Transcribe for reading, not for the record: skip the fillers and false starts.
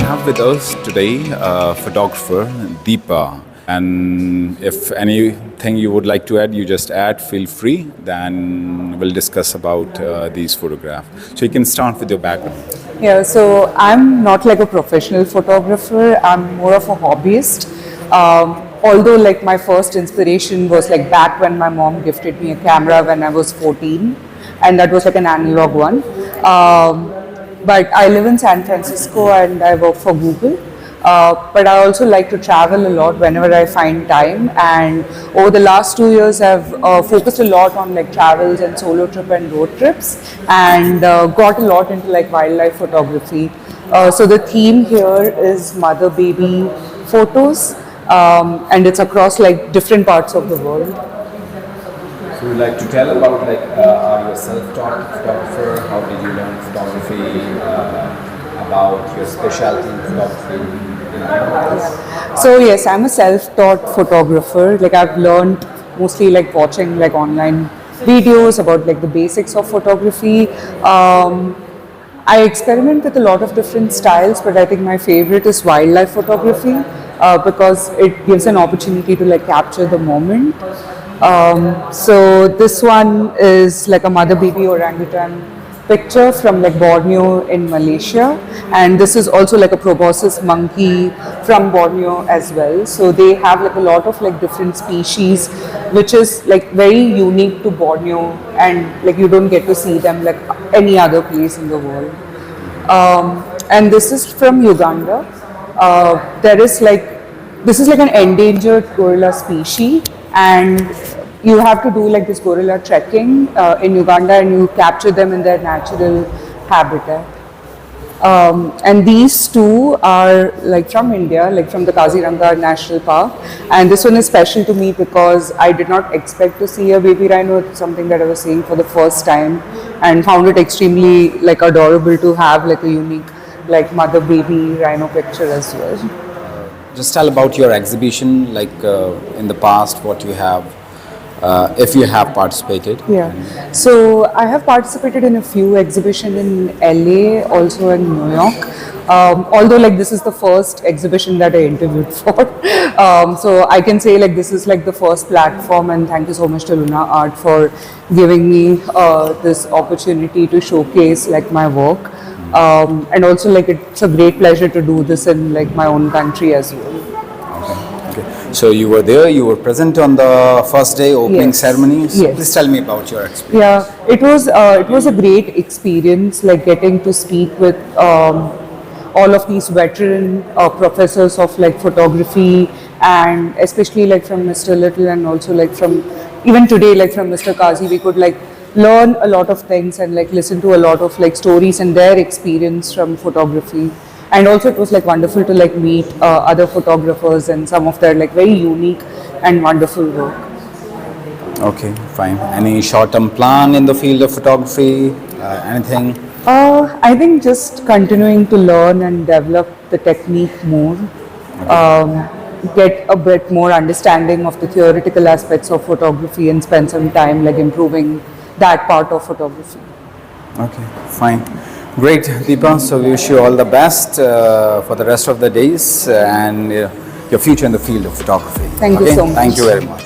have with us today photographer Deepa. And if anything you would like to add, you just add, feel free. Then we'll discuss about these photographs. So you can start with your background. Yeah, so I'm not like a professional photographer. I'm more of a hobbyist. Although like my first inspiration was like back when my mom gifted me a camera when I was 14, and that was like an analog one. But I live in San Francisco and I work for Google. But I also like to travel a lot whenever I find time. And over the last 2 years, I've focused a lot on like travels and solo trip and road trips, and got a lot into like wildlife photography. So the theme here is mother-baby photos, and it's across like different parts of the world. So you'd like to tell about like are you a self-taught photographer? How did you learn photography? About your specialty in photography? So yes, I'm a self-taught photographer. Like I've learned mostly like watching like online videos about like the basics of photography. I experiment with a lot of different styles, but I think my favorite is wildlife photography because it gives an opportunity to like capture the moment. So this one is like a mother-baby orangutan picture from like Borneo in Malaysia, and this is also like a proboscis monkey from Borneo as well. So they have like a lot of like different species, which is like very unique to Borneo, and like you don't get to see them like any other place in the world. And this is from Uganda. This is like an endangered gorilla species, and you have to do like this gorilla trekking in Uganda, and you capture them in their natural habitat. And these two are like from India, like from the Kaziranga National Park. And this one is special to me because I did not expect to see a baby rhino. It's something that I was seeing for the first time, and found it extremely like adorable to have like a unique like mother-baby rhino picture as well. Just tell about your exhibition, like in the past, what you have. If you have participated. Yeah, so I have participated in a few exhibitions in LA, also in New York. Although like this is the first exhibition that I interviewed for, so I can say like this is like the first platform, and thank you so much to Luna Art for giving me this opportunity to showcase like my work, and also like it's a great pleasure to do this in like my own country as well. So you were there, you were present on the first day opening ceremony. So Yes. please tell me about your experience. Yeah, it was a great experience, like getting to speak with all of these veteran professors of like photography, and especially like from Mr. Little, and also like from even today like from Mr. Kazi, we could like learn a lot of things and like listen to a lot of like stories and their experience from photography. And also it was like wonderful to like meet other photographers and some of their like very unique and wonderful work. Okay, fine. Any short-term plan in the field of photography? Anything? I think just continuing to learn and develop the technique more, get a bit more understanding of the theoretical aspects of photography, and spend some time like improving that part of photography. Okay, fine. Great, Deepa. So we wish you all the best for the rest of the days and your future in the field of photography. Thank you so much. Thank you very much.